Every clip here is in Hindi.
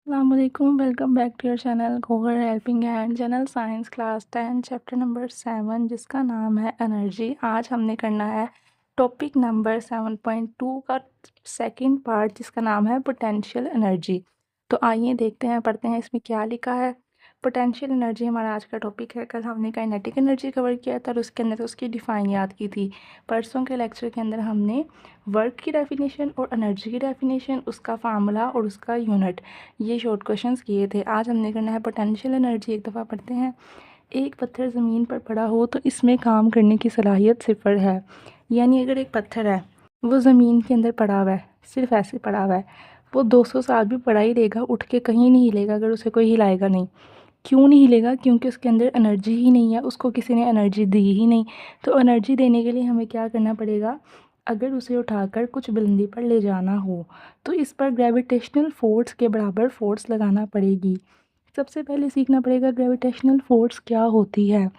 Assalamualaikum, welcome back to your channel Google Helping Hand channel science class 10 chapter number 7 जिसका नाम है एनर्जी। आज हमने करना है टॉपिक नंबर 7.2 का सेकंड पार्ट जिसका नाम है पोटेंशियल एनर्जी। तो आइए देखते हैं, पढ़ते हैं इसमें क्या लिखा है। पोटेंशियल एनर्जी हमारा आज का टॉपिक है। कल हमने काइनेटिक एनर्जी कवर किया था और उसके अंदर उसकी डिफ़ाइन याद की थी। परसों के लेक्चर के अंदर हमने वर्क की डेफिनेशन और एनर्जी की डेफिनेशन, उसका फार्मूला और उसका यूनिट, ये शॉर्ट क्वेश्चंस किए थे। आज हमने करना है पोटेंशियल एनर्जी। एक दफ़ा पढ़ते हैं। एक पत्थर ज़मीन पर पड़ा हो तो इसमें काम करने की सलाहियत सिफर है। यानी अगर एक पत्थर है वो ज़मीन के अंदर पड़ा हुआ है, सिर्फ ऐसे पड़ा हुआ है, वो 200 साल भी पड़ा ही रहेगा, उठ के कहीं नहीं हिलेगा अगर उसे कोई हिलाएगा नहीं। क्यों नहीं हिलेगा? क्योंकि उसके अंदर एनर्जी ही नहीं है, उसको किसी ने एनर्जी दी ही नहीं। तो एनर्जी देने के लिए हमें क्या करना पड़ेगा? अगर उसे उठाकर कुछ बुलंदी पर ले जाना हो तो इस पर ग्रेविटेशनल फोर्स के बराबर फोर्स लगाना पड़ेगी। सबसे पहले सीखना पड़ेगा ग्रेविटेशनल फोर्स क्या होती है।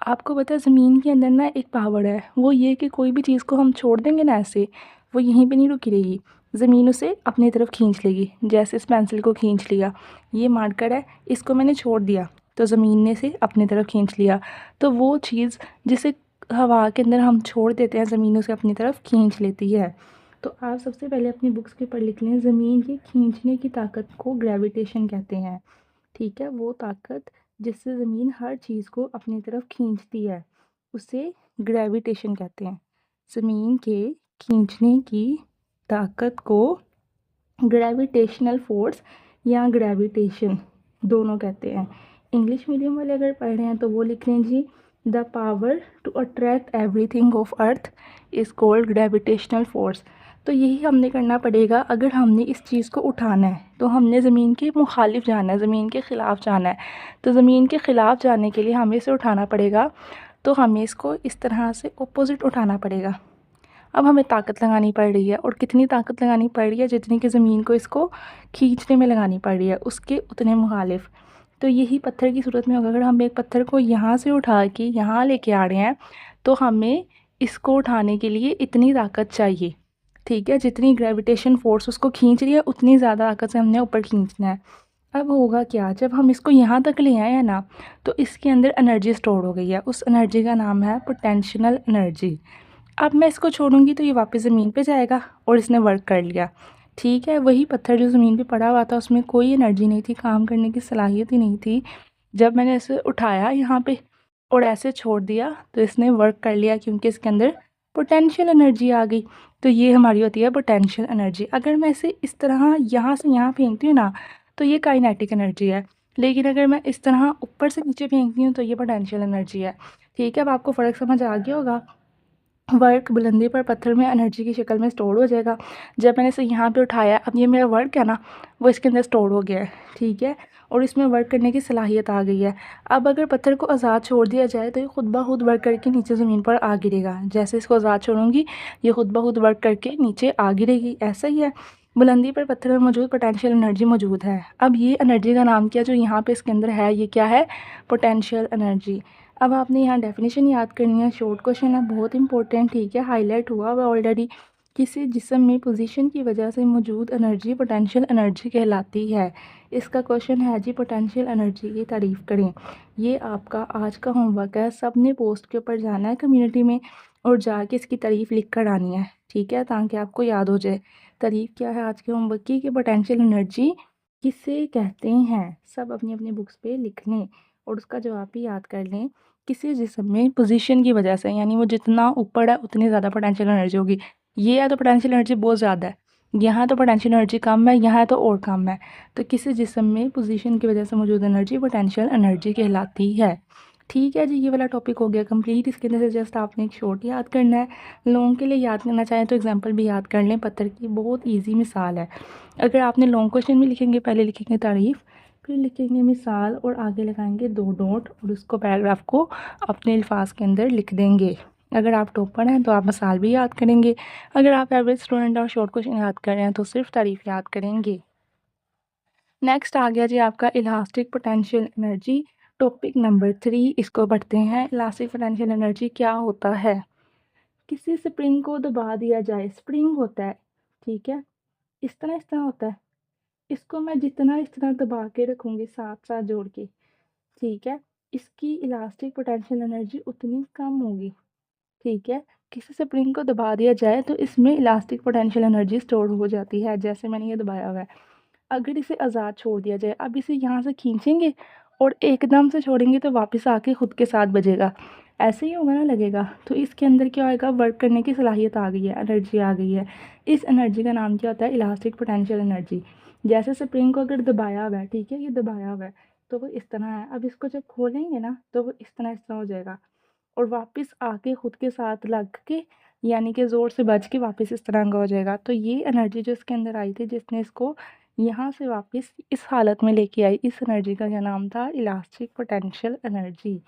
आपको पता है ज़मीन के अंदर ना एक पावर है, वो ये कि कोई भी चीज़ को हम छोड़ देंगे ना ऐसे, वो यहीं पे नहीं रुकी रहेगी, ज़मीन उसे अपनी तरफ खींच लेगी। जैसे इस पेंसिल को खींच लिया, ये मार्कर है, इसको मैंने छोड़ दिया तो ज़मीन ने इसे अपनी तरफ खींच लिया। तो वो चीज़ जिसे हवा के अंदर हम छोड़ देते हैं, ज़मीन उसे अपनी तरफ खींच लेती है। तो आप सबसे पहले अपनी बुक्स के ऊपर लिख लें, ज़मीन की खींचने की ताकत को ग्रेविटेशन कहते हैं। ठीक है, वो ताकत जिससे ज़मीन हर चीज़ को अपनी तरफ खींचती है उसे ग्रेविटेशन कहते हैं। ज़मीन के खींचने की ताकत को ग्रेविटेशनल फोर्स या ग्रेविटेशन दोनों कहते हैं। इंग्लिश मीडियम वाले अगर पढ़ रहे हैं तो वो लिख लें जी, the power to attract everything of earth is called gravitational force. तो यही हमने करना पड़ेगा। अगर हमने इस चीज़ को उठाना है तो हमने ज़मीन के मुखालिफ जाना है, ज़मीन के ख़िलाफ़ जाना है। तो ज़मीन के ख़िलाफ़ जाने के लिए हमें इसे उठाना पड़ेगा, तो हमें इसको इस तरह से अपोजिट उठाना पड़ेगा। अब हमें ताकत लगानी पड़ रही है, और कितनी ताकत लगानी पड़ रही है? जितनी कि ज़मीन को इसको खींचने में लगानी पड़ रही है, उसके उतने मुखालिफ। तो यही पत्थर की सूरत में होगा। अगर हम एक पत्थर को यहाँ से उठा के यहाँ लेके आ रहे हैं तो हमें इसको उठाने के लिए इतनी ताकत चाहिए। ठीक है, जितनी ग्रेविटेशन फोर्स उसको खींच रही है उतनी ज़्यादा ताकत से हमने ऊपर खींचना है। अब होगा क्या, जब हम इसको यहाँ तक ले आए हैं ना, तो इसके अंदर एनर्जी स्टोर हो गई है। उस एनर्जी का नाम है पोटेंशियल एनर्जी। अब मैं इसको छोड़ूंगी तो ये वापस ज़मीन पे जाएगा और इसने वर्क कर लिया। ठीक है, वही पत्थर जो ज़मीन पे पड़ा हुआ था उसमें कोई एनर्जी नहीं थी, काम करने की सलाहियत ही नहीं थी। जब मैंने इसे उठाया यहाँ पे और ऐसे छोड़ दिया तो इसने वर्क कर लिया, क्योंकि इसके अंदर पोटेंशियल एनर्जी आ गई। तो ये हमारी होती है पोटेंशियल एनर्जी। अगर मैं इसे इस तरह यहाँ से यहाँ फेंकती हूँ ना तो ये काइनेटिक एनर्जी है, लेकिन अगर मैं इस तरह ऊपर से नीचे फेंकती हूँ तो ये पोटेंशियल एनर्जी है। ठीक है, अब आपको फ़र्क समझ आ गया होगा। वर्क बुलंदी पर पत्थर में एनर्जी की शक्ल में स्टोर हो जाएगा। जब मैंने इसे यहाँ पे उठाया, अब ये मेरा वर्क है ना, वो इसके अंदर स्टोर हो गया है। ठीक है, और इसमें वर्क करने की सलाहियत आ गई है। अब अगर पत्थर को आज़ाद छोड़ दिया जाए तो ये खुद ब खुद वर्क करके नीचे ज़मीन पर आ गिरेगा। जैसे इसको आज़ाद छोड़ूंगी ये खुद ब खुद वर्क करके नीचे आ गिरेगी। ऐसा ही है, बुलंदी पर पत्थर में मौजूद पोटेंशियल एनर्जी मौजूद है। अब ये एनर्जी का नाम क्या जो यहाँ पे इसके अंदर है, ये क्या है? Potential energy. अब आपने यहाँ डेफिनेशन याद करनी है, शॉर्ट क्वेश्चन है, बहुत इंपॉर्टेंट। ठीक है, हाईलाइट हुआ हुआ ऑलरेडी। किसी जिस्म में पोजीशन की वजह से मौजूद एनर्जी पोटेंशियल एनर्जी कहलाती है। इसका क्वेश्चन है जी, पोटेंशियल एनर्जी की तारीफ़ करें। ये आपका आज का होमवर्क है। सब ने पोस्ट के ऊपर जाना है कम्युनिटी में और जाके इसकी तारीफ़ लिख कर आनी है। ठीक है, ताकि आपको याद हो जाए तारीफ़ क्या है आज के होमवर्क की, कि पोटेंशियल एनर्जी किसे कहते हैं। सब अपनी अपनी बुक्स पे लिख लें और उसका जवाब भी याद कर लें। किसी जिस्म में पोजीशन की वजह से, यानी वो जितना ऊपर है उतनी ज़्यादा पोटेंशियल एनर्जी होगी। ये है तो पोटेंशियल एनर्जी बहुत ज़्यादा है, यहाँ तो पोटेंशियल एनर्जी कम है, यहाँ तो और कम है। तो किसी जिस्म में पोजीशन की वजह से मौजूद एनर्जी पोटेंशियल एनर्जी कहलाती है। ठीक है जी, ये वाला टॉपिक हो गया कंप्लीट। इसके अंदर से जस्ट आपने एक शॉर्ट याद करना है। लॉन्ग के लिए याद करना चाहें तो एग्जाम्पल भी याद कर लें। पत्थर की बहुत ईजी मिसाल है। अगर आपने लॉन्ग क्वेश्चन भी लिखेंगे, पहले लिखेंगे तारीफ़, फिर लिखेंगे मिसाल और आगे लगाएंगे 2 डॉट और उसको पैराग्राफ को अपने अल्फाज के अंदर लिख देंगे। अगर आप टॉपर हैं तो आप मिसाल भी याद करेंगे। अगर आप एवरेज स्टूडेंट और शॉर्ट क्वेश्चन याद कर रहे हैं तो सिर्फ तारीफ़ याद करेंगे। नेक्स्ट आ गया जी आपका elastic potential energy, topic number 3। इसको पढ़ते हैं। इलास्टिक पोटेंशियल एनर्जी क्या होता है? किसी स्प्रिंग को दबा दिया जाए, स्प्रिंग होता है, ठीक है, इस तरह होता है। इसको मैं जितना इस तरह दबा के रखूँगी साथ-साथ जोड़ के, ठीक है? इसकी इलास्टिक पोटेंशियल एनर्जी उतनी कम होगी, ठीक है? किसी स्प्रिंग को दबा दिया जाए तो इसमें इलास्टिक पोटेंशियल एनर्जी स्टोर हो जाती है, जैसे मैंने ये दबाया हुआ है। अगर इसे आज़ाद छोड़ दिया जाए, अब इसे यहाँ से खींचेंगे और एकदम से छोड़ेंगे तो वापस आके खुद के साथ बजेगा, ऐसे ही होगा ना, लगेगा। तो इसके अंदर क्या होएगा, वर्क करने की सलाहियत आ गई है, एनर्जी आ गई है। इस एनर्जी का नाम क्या होता है, इलास्टिक पोटेंशियल एनर्जी। जैसे स्प्रिंग को अगर दबाया हुआ है, ठीक है, ये दबाया हुआ है तो वो इस तरह है। अब इसको जब खोलेंगे ना तो वो इस तरह हो जाएगा और वापस आके खुद के साथ लग के, यानी कि ज़ोर से बज के वापस इस तरह का हो जाएगा। तो ये एनर्जी जो इसके अंदर आई थी, जिसने इसको यहाँ से वापस इस हालत में लेके आई, इस एनर्जी का क्या नाम था, इलास्टिक पोटेंशियल एनर्जी।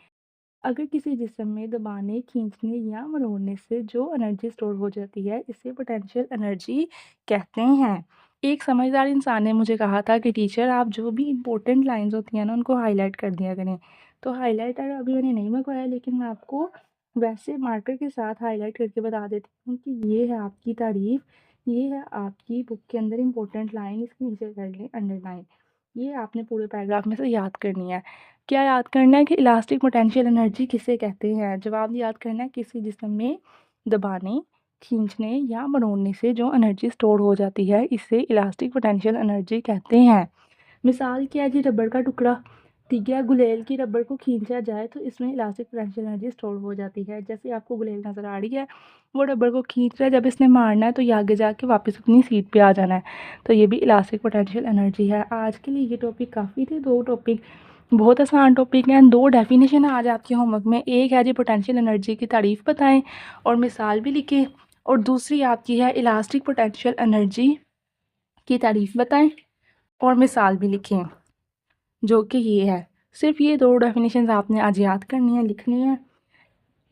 अगर किसी जिस्म में दबाने, खींचने या मरोड़ने से जो एनर्जी स्टोर हो जाती है, इसे पोटेंशियल एनर्जी कहते हैं। एक समझदार इंसान ने मुझे कहा था कि टीचर, आप जो भी इम्पोर्टेंट लाइंस होती हैं ना उनको हाईलाइट कर दिया करें। तो हाईलाइटर अभी मैंने नहीं मंगवाया, लेकिन मैं आपको वैसे मार्कर के साथ हाईलाइट करके बता देती हूँ कि ये है आपकी तारीफ़, ये है आपकी बुक के अंदर इम्पोर्टेंट लाइन, इसके नीचे कर लें अंडरलाइन। ये आपने पूरे पैराग्राफ में से याद करनी है। क्या याद करना है कि इलास्टिक पोटेंशियल एनर्जी किसे कहते हैं? जवाब याद करना है, किसी जिस्म में दबाने, खींचने या मरोड़ने से जो एनर्जी स्टोर हो जाती है, इसे इलास्टिक पोटेंशियल एनर्जी कहते हैं। मिसाल क्या है जी, रबड़ का टुकड़ा, ठीक है, गुलेल की रबड़ को खींचा जाए तो इसमें इलास्टिक पोटेंशियल एनर्जी स्टोर हो जाती है। जैसे आपको गुलेल नज़र आ रही है, वो रबड़ को खींच रहा है, जब इसने मारना है तो ये आगे जाके वापस अपनी सीट पे आ जाना है। तो ये भी इलास्टिक पोटेंशियल एनर्जी है। आज के लिए ये टॉपिक काफ़ी थे, 2 टॉपिक बहुत आसान टॉपिक हैं। 2 डेफिनेशन आज आपके होमवर्क में, एक है जी पोटेंशियल एनर्जी की तारीफ़ बताएं और मिसाल भी लिखें, और दूसरी आपकी है इलास्टिक पोटेंशियल एनर्जी की तारीफ़ बताएं और मिसाल भी लिखें, जो कि ये है। सिर्फ ये 2 डेफिनेशंस आपने आज याद करनी है, लिखनी है।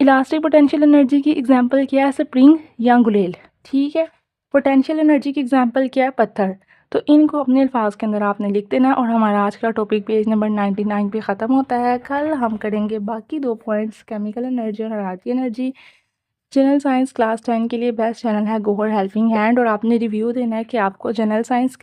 इलास्टिक पोटेंशियल एनर्जी की एग्जांपल क्या है, स्प्रिंग या गुलेल, ठीक है। पोटेंशियल एनर्जी की एग्जांपल क्या है, पत्थर। तो इनको अपने अल्फाज के अंदर आपने लिख देना और हमारा आज का टॉपिक पेज नंबर 99 पे ख़त्म होता है। कल हम करेंगे बाकी 2 पॉइंट्स, केमिकल एनर्जी और हरारती एनर्जी। जनरल साइंस क्लास 10 के लिए बेस्ट चैनल है गौहर हेल्पिंग हैंड, और आपने रिव्यू देना है कि आपको general science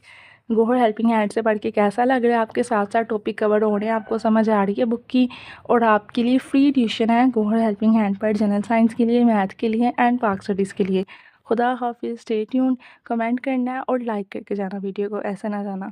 Gauhar helping hand से पढ़ के कैसा लग रहा है, आपके साथ साथ टॉपिक कवर हो रहे हैं, आपको समझ आ रही है बुक की। और आपके लिए फ्री ट्यूशन है गौहर हेल्पिंग हैंड पर, जनरल साइंस के लिए, मैथ के लिए एंड पाक स्टडीज़ के लिए। खुदा हाफिज़, स्टे ट्यून्ड। कमेंट करना है और लाइक करके जाना वीडियो को, ऐसा ना जाना।